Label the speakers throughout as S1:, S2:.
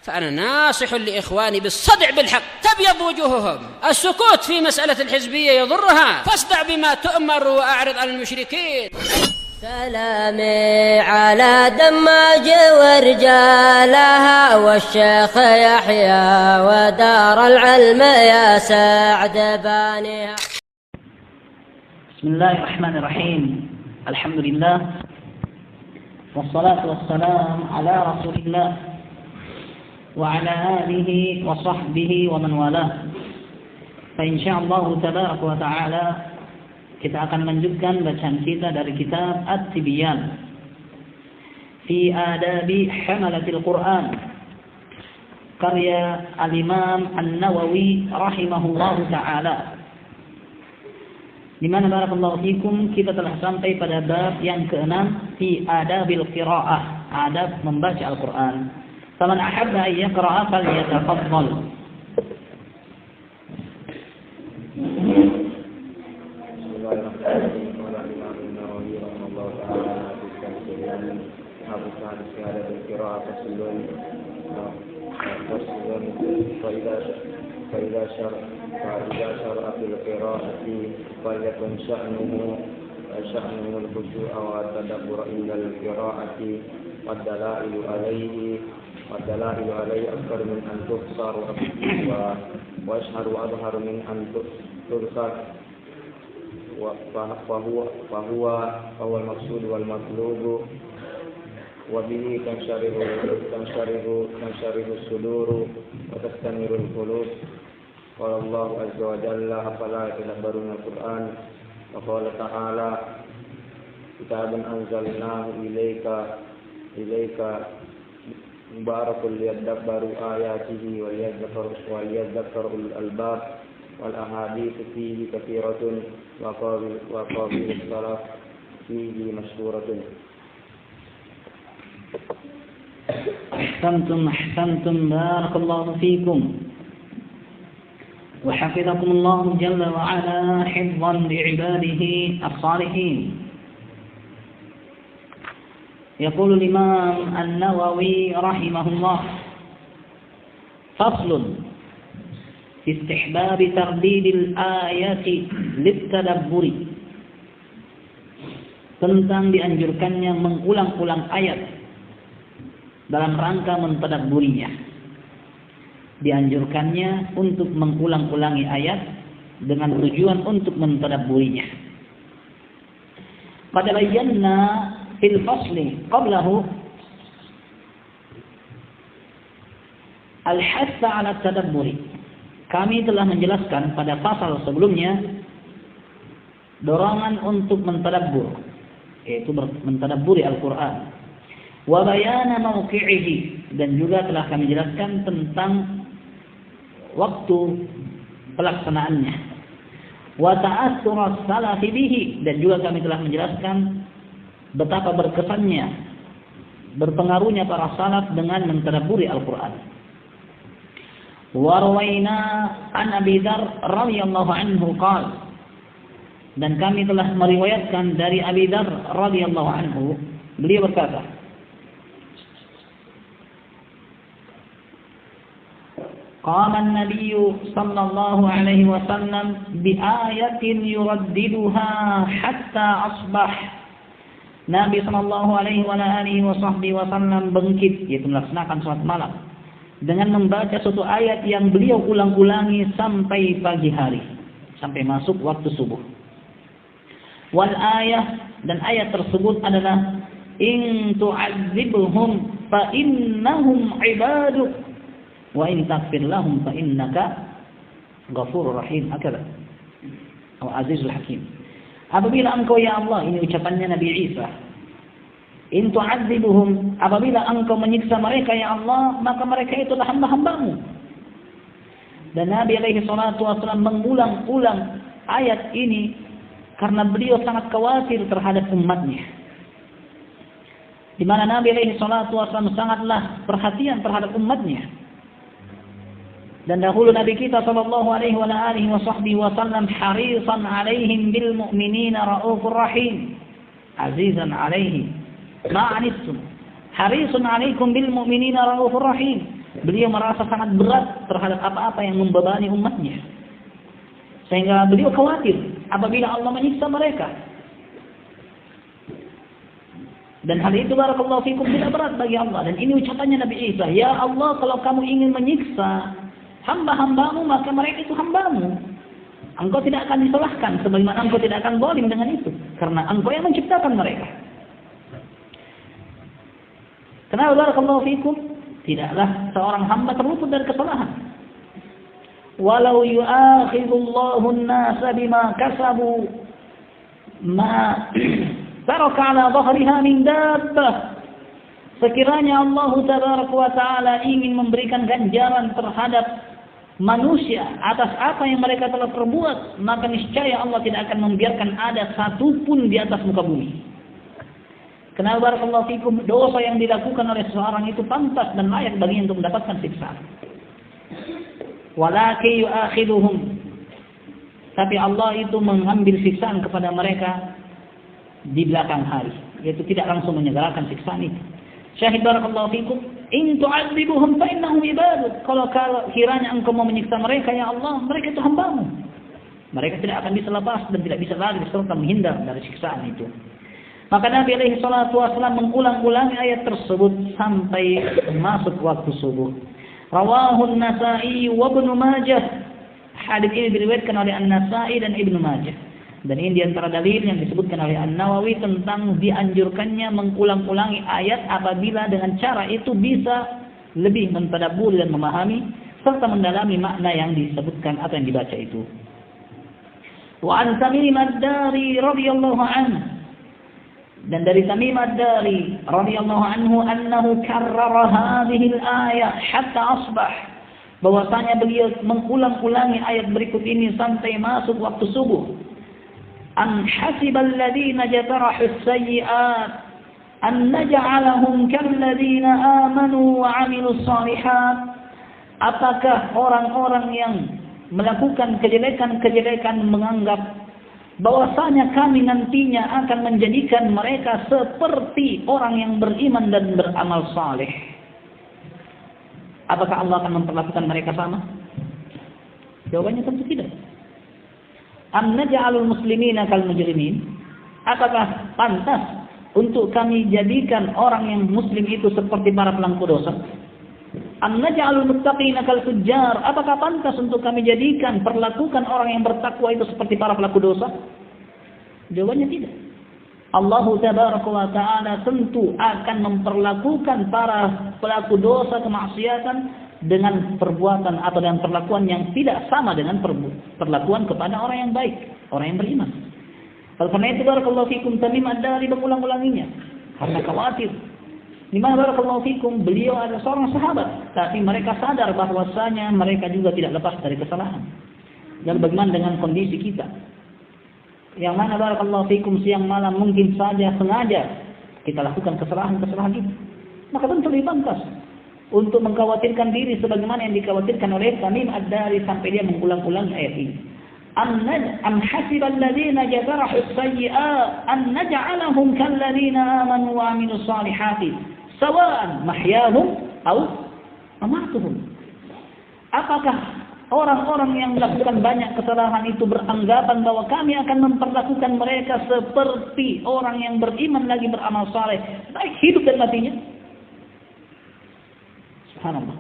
S1: فأنا ناصح لإخواني بالصدع بالحق تبيض وجوههم. السكوت في مسألة الحزبية يضرها، فاصدع بما تؤمر وأعرض عن المشركين.
S2: سلامي على دماج ورجالها والشيخ يحيى ودار العلم يا سعد بانيها.
S3: بسم الله الرحمن الرحيم. الحمد لله والصلاة والسلام على رسول الله وعلى آله وصحبه ومن والاه. فإنsyaallah tabaraka wa ta'ala kita akan lanjutkan bacaan kita dari kitab At-Tibyan fi Adabi Hamalatil Quran karya Al-Imam An-Nawawi rahimahullahu ta'ala, di mana barakallahu fikum kita telah sampai pada bab yang ke-6 fi adabil qiraah, adab membaca Al-Quran. Faman ahabba an yaqra'a falyatafaddal.
S4: فإذا شرع في القراءة فليكن شأنه الخشوع والتدبر عند القراءة والدلائل عليه أكثر من أن تبصر وأشهر وأظهر من أن تبصر، فهو المقصود والمطلوب، وبه تنشرح الصدور وتستنير القلوب. قال الله عز وجل: أفلا يتدبرون القرآن؟ وقال تعالى: كتاب أنزلناه إليك مبارك ليدبروا آياته وليذكر الألباب. والأحاديث فيه كثيرة وقابل السلف فيه مشهورة.
S3: أحسنتم بارك الله فيكم وحفظكم الله جل وعلا حفظا لعباده الصالحين. يقول الإمام النووي رحمه الله: فصل في استحباب ترديد الآية للتدبر. Tentang dianjurkannya mengulang-ulang ayat dalam rangka mentadabburinya. Dianjurkannya untuk mengulang-ulangi ayat dengan tujuan untuk mentadabburinya. Qad bayyana fil fasli qablahu al-hath 'ala at-tadabburi. Kami telah menjelaskan pada pasal sebelumnya dorongan untuk mentadabbur, yaitu mentadabburi Al-Qur'an. Wa bayana mawqi'ihi, dan juga telah kami jelaskan tentang waktu pelaksanaannya. Wa ta'assur as-salaf bihi, dan juga kami telah menjelaskan betapa berkesannya, berpengaruhnya para salaf dengan mentadabburi Al-Qur'an. Wa rawaina an Abi Dzar radhiyallahu anhu qala, dan kami telah meriwayatkan dari Abi Dzar radhiyallahu anhu, beliau berkata: قام النبي صلى الله عليه وسلم بآية يرددها حتى أصبح. Nabi sallallahu alaihi wasallam bangkit, yaitu melaksanakan salat malam, dengan membaca suatu ayat yang beliau ulang-ulangi sampai pagi hari, sampai masuk waktu subuh. Wal ayah, dan ayat tersebut adalah: in tu'adzibhum fa innahum ibaduk wa in taghfir lahum fa innaka ghafurur rahim. Akala atau Azizul Hakim. Apabila engkau ya Allah, ini ucapannya Nabi Isa, in tu'adzibuhum, apabila engkau menyiksa mereka ya Allah, maka mereka itulah hamba-hambamu. Dan Nabi alaihi salatu wasallam mengulang-ulang ayat ini karena beliau sangat khawatir terhadap umatnya, di mana Nabi alaihi salatu wasallam sangatlah perhatian terhadap umatnya. Dan dahulu Nabi kita sallallahu alaihi wasallam harisan alaihim bil mu'minina raufur rahim, azizan alaihi ma anittum harisun alaikum bil mu'minina raufur rahim. Beliau merasa sangat berat terhadap apa-apa yang membebani umatnya. Sehingga beliau khawatir apabila Allah menyiksa mereka. Dan hal itu barakallahu fikum tidak berat bagi Allah. Dan ini ucapannya Nabi Isa, ya Allah, kalau kamu ingin menyiksa hamba-hambamu, maka mereka itu hambamu. Engkau tidak akan disalahkan, sebagaimana engkau tidak akan zalim dengan itu, karena engkau yang menciptakan mereka. Kenapa barakallahu fikum? Tidaklah seorang hamba terluput dari kesalahan. Walau yu'akhidullahu an-nasa bima kasabu ma taraka ala dhahriha min dabbah. Sekiranya Allah tabaraka wa ta'ala ingin memberikan ganjaran terhadap manusia atas apa yang mereka telah perbuat, maka niscaya Allah tidak akan membiarkan ada satu pun di atas muka bumi. Kenapa barakallahu fikum? Dosa yang dilakukan oleh seseorang itu pantas dan layak baginya untuk mendapatkan siksaan. Walakin yu'akhiduhum, tapi Allah itu mengambil siksaan kepada mereka di belakang hari, yaitu tidak langsung menyegerakan siksaan itu. Syahid barakallahu fikum, in tu'adzibuhum fa innahum ibaduk. Kalau kiranya engkau mau menyiksa mereka, ya Allah, mereka itu hambamu. Mereka tidak akan bisa lepas dan tidak bisa lari serta menghindar dari siksaan itu. Maka Nabi alaihi salatu wasallam mengulang-ulangi ayat tersebut sampai masuk waktu subuh. Rawahu an-Nasa'i wa Ibnu Majah. Hadis ini diriwayatkan oleh An-Nasa'i dan Ibnu Majah. Dan ini diantara dalil yang disebutkan oleh An-Nawawi tentang dianjurkannya mengulang-ulangi ayat apabila dengan cara itu bisa lebih mentadabbur dan memahami serta mendalami makna yang disebutkan atau yang dibaca itu. Wa an Tamim ad-Dari radhiyallahu anhu, dan dari Tamim ad-Dari radhiyallahu anhu annahu karrara hadhihi al-ayah hatta asbah, bahwasanya beliau mengulang-ulangi ayat berikut ini sampai masuk waktu subuh. An hasibal ladzina jatarahu as-sayyi'at an naj'alahum kal ladzina amanu wa 'amilus shalihat. Apakah orang-orang yang melakukan kejelekan-kejelekan menganggap bahwasanya kami nantinya akan menjadikan mereka seperti orang yang beriman dan beramal saleh? Apakah Allah akan memperlakukan mereka sama? Jawabannya tentu tidak. Am naj'alul muslimina kal mujrimin? Apakah pantas untuk kami jadikan orang yang muslim itu seperti para pelaku dosa? Am naj'alul muttaqina kal fujjar? Apakah pantas untuk kami jadikan perlakukan orang yang bertakwa itu seperti para pelaku dosa? Jawabannya tidak. Allah tabaraka wa ta'ala tentu akan memperlakukan para pelaku dosa kemaksiatan dengan perbuatan atau dengan perlakuan yang tidak sama dengan perlakuan kepada orang yang baik, orang yang beriman. Karena itu barakallahu fikum, Tamim ad-Dari mengulang-ulanginya karena khawatir. Di mana barakallahu fikum, beliau adalah seorang sahabat, tapi mereka sadar bahwasanya mereka juga tidak lepas dari kesalahan. Dan bagaimana dengan kondisi kita? Yang mana barakallahu fikum siang malam mungkin saja sengaja kita lakukan kesalahan-kesalahan itu. Maka tentu lebih pantas untuk mengkhawatirkan diri sebagaimana yang dikhawatirkan oleh Tamim ad-Dari sampai dia mengulang-ulang ayat ini. Am hasibal ladzina jazarahu as-sayyi'at an naj'alahum kal ladzina amanu wa 'amilus salihati sawa'an mahyahum aw mamatuhum. Apakah orang-orang yang melakukan banyak kesalahan itu beranggapan bahwa kami akan memperlakukan mereka seperti orang yang beriman lagi beramal saleh, baik hidup dan matinya? Subhanallah.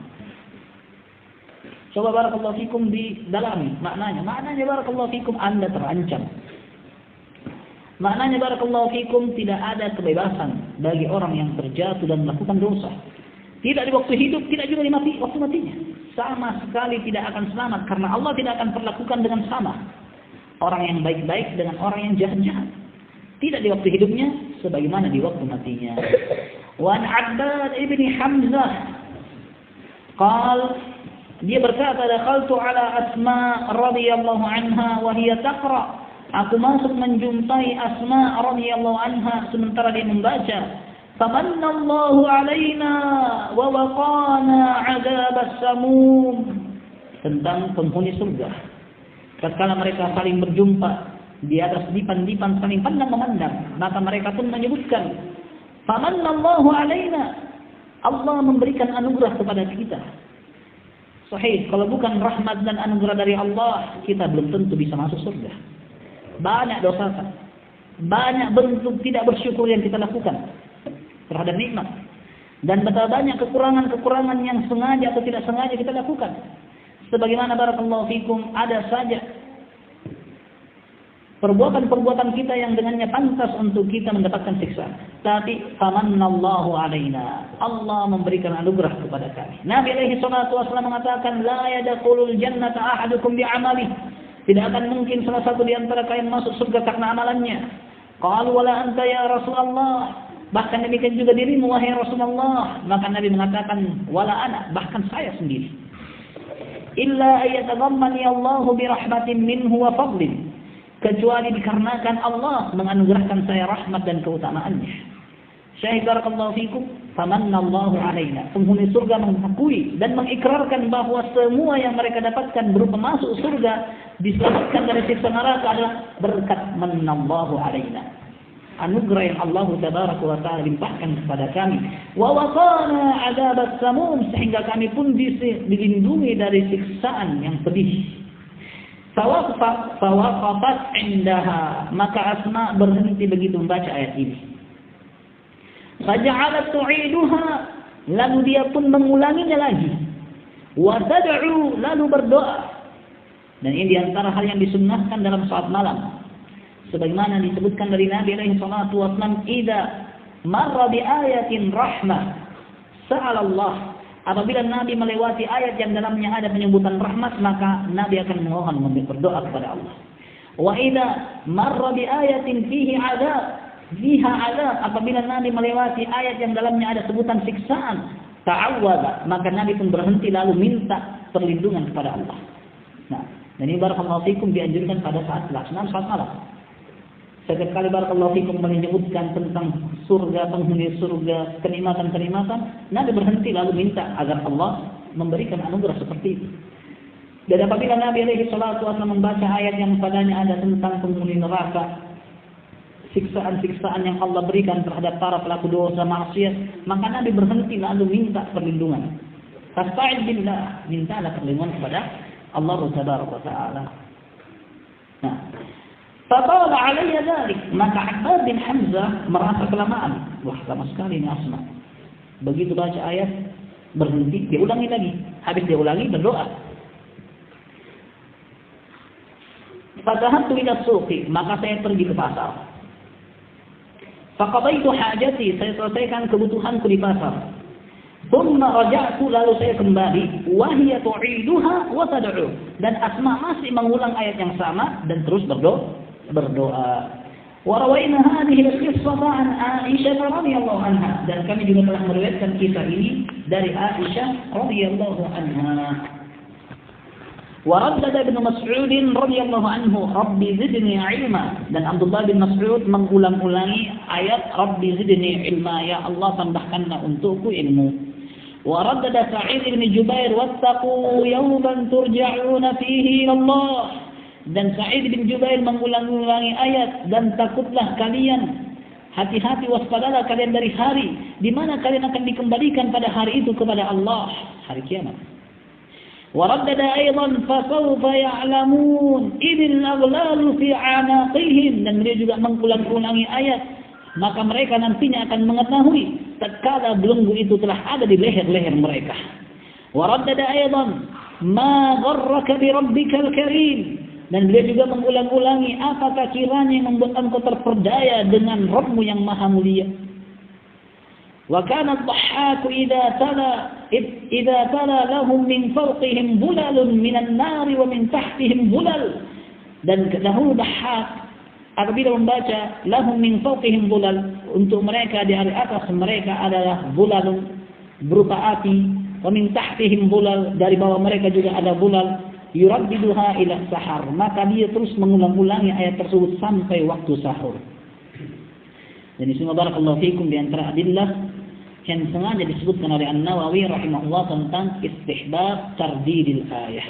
S3: Coba barakallahu fikum didalami maknanya. Maknanya barakallahu fikum Anda terancam. Maknanya barakallahu fikum tidak ada kebebasan bagi orang yang terjatuh dan melakukan dosa. Tidak di waktu hidup, tidak juga di waktu matinya. Sama sekali tidak akan selamat karena Allah tidak akan perlakukan dengan sama orang yang baik-baik dengan orang yang jahat-jahat. Tidak di waktu hidupnya sebagaimana di waktu matinya. Wa an Abbad ibn Hamzah qal, dia berkata, dakhaltu ala Asma radhiyallahu anha wa hiya taqra. Aku masuk menjumpai Asma radhiyallahu anha sementara dia membaca, famanallahu alaina wa waqana 'adzabas samum, tentang penghuni surga. Tatkala mereka saling berjumpa di atas dipan-dipan saling pandang memandang, maka mereka pun menyebutkan, famanallahu alaina, Allah memberikan anugerah kepada kita Sahih, kalau bukan rahmat dan anugerah dari Allah, kita belum tentu bisa masuk surga. Banyak dosa, banyak bentuk tidak bersyukur yang kita lakukan terhadap nikmat. Dan betapa banyak kekurangan-kekurangan yang sengaja atau tidak sengaja kita lakukan. Sebagaimana barakallahu fikum, ada saja perbuatan-perbuatan kita yang dengannya pantas untuk kita mendapatkan siksa. Tapi famannallahu alaina, Allah memberikan anugerah kepada kami. Nabi alaihi salatu wasallam mengatakan, la yadkhulul jannata ahadukum bi'amali. Tidak akan mungkin salah satu di antara kalian masuk surga karena amalannya. Qalu wala anta ya Rasulullah. Bahkan demikian juga dirimu wahai Rasulullah. Maka Nabi mengatakan wala ana, bahkan saya sendiri. Illa ayatadhammani Allahu birahmatin minhu wa fadlin. Kecuali dikarenakan Allah menganugerahkan saya rahmat dan keutamaannya. Syahid barakallahu fikum, famannallahu alaina. Penghuni surga mengakui dan mengikrarkan bahwa semua yang mereka dapatkan berupa masuk surga, diselamatkan dari siksa neraka adalah berkat manallahu alaina. Anugerah yang Allah tabaraka wa ta'ala limpahkan kepada kami. Wa waqana 'adzabas samum, sehingga kami pun dilindungi dari siksaan yang pedih. Fawaqafat indaha, maka Asma berhenti begitu membaca ayat ini. Faja'alat tu'iduha, lalu dia pun mengulanginya lagi. Wa tad'u, lalu berdoa. Dan ini diantara hal yang disunnahkan dalam saat malam. Sebagaimana disebutkan dari Nabi alaihi salatu wasallam, idza marra bi ayatin rahmah sa'ala Allah. Apabila Nabi melewati ayat yang dalamnya ada penyebutan rahmat, maka Nabi akan memohon berdoa kepada Allah. Wa idza marra bi ayatin fiha azab, apabila Nabi melewati ayat yang dalamnya ada sebutan siksaan, ta'awwadha, maka Nabi pun berhenti lalu minta perlindungan kepada Allah. Nah, dan ini barakallahu fikum dianjurkan pada saat pelaksanaan salat malam. Setiap kali barakallahu fikum menyebutkan tentang surga, penghuni surga, kenikmatan-kenikmatan, Nabi berhenti lalu minta agar Allah memberikan anugerah seperti itu. Dan apabila Nabi alaihi salatu wasallam membaca ayat yang padanya ada tentang penghuni neraka, siksaan-siksaan yang Allah berikan terhadap para pelaku dosa maksiat, maka Nabi berhenti lalu minta perlindungan. Fasta'id billah, mintalah perlindungan kepada Allah tabaraka wa ta'ala. Nah, fatala alayya dzalik, maka Abbad bin Hamzah merasa kelamaan. Wah, lama sekali ini Asma. Begitu baca ayat, berhenti, dia ulangi lagi. Habis dia ulangi, berdoa. Fadahabtu ila suqi, maka saya pergi ke pasar. Faqadaitu hajati, saya selesaikan kebutuhanku di pasar. Thumma raja'tu, lalu saya kembali. Wahiya tu'iduha wa tad'u, dan Asma masih mengulang ayat yang sama dan terus berdoa. Warawaina hadhihi al-qissah an Aisyah radhiyallahu anha, dan kami juga telah meriwayatkan kisah ini dari Aisyah radhiyallahu anha. Waraddada Ibnu Mas'ud radhiyallahu anhu, Rabbi zidni ilma, dan Abdullah bin Mas'ud mengulang-ulangi ayat Rabbi zidni ilma, ya Allah tambahkanlah untukku ilmu. Waraddada Sa'id bin Jubair, wattaqu yawman turja'una fihi ila Allah, dan Sa'id bin Jubair mengulang-ulangi ayat, dan takutlah kalian, hati-hati waspadalah kalian dari hari di mana kalian akan dikembalikan pada hari itu kepada Allah, hari kiamat. Waraddada aidan fasawfa ya'lamun idil aghlalu fi 'anaqihim, dan dia juga mengulang-ulangi ayat, maka mereka nantinya akan mengetahui tatkala belenggu itu telah ada di leher-leher mereka. Waraddada aidan ma gharraka bi rabbikal karim, dan beliau juga mengulang-ulangi, apakah kiranya yang membuat engkau terperdaya dengan Rabb-Mu yang maha mulia. Wa kana ad-dhahhak idza tala lahum min fawqihim bulalun minan nari wa min tahtihim bulal, dan dahulu Dhahhak apabila membaca lahum min fawqihim bulal, untuk mereka di atas mereka adalah bulalun berupa api, wa min tahtihim bulal, dari bawah mereka juga ada bulal, yuraddiduha ila sahar, maka dia terus mengulang-ulangi ayat tersebut sampai waktu sahur. Dan semua barakallahu fikum di antara adillah yang sengaja disebutkan oleh An-Nawawi rahimahullah tentang istihbab tardidil ayah,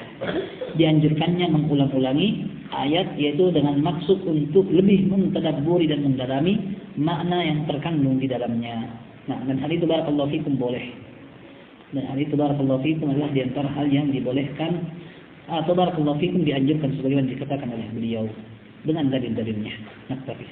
S3: dianjurkannya mengulang-ulangi ayat, yaitu dengan maksud untuk lebih mentadabburi dan mendalami makna yang terkandung di dalamnya. Nah, dan hal itu barakallahu fikum boleh. Dan hal itu barakallahu fikum adalah di antara hal yang dibolehkan atau barakallahu fikum dianjurkan sebagaimana dikatakan oleh beliau dengan dalil-dalilnya. Naktafi.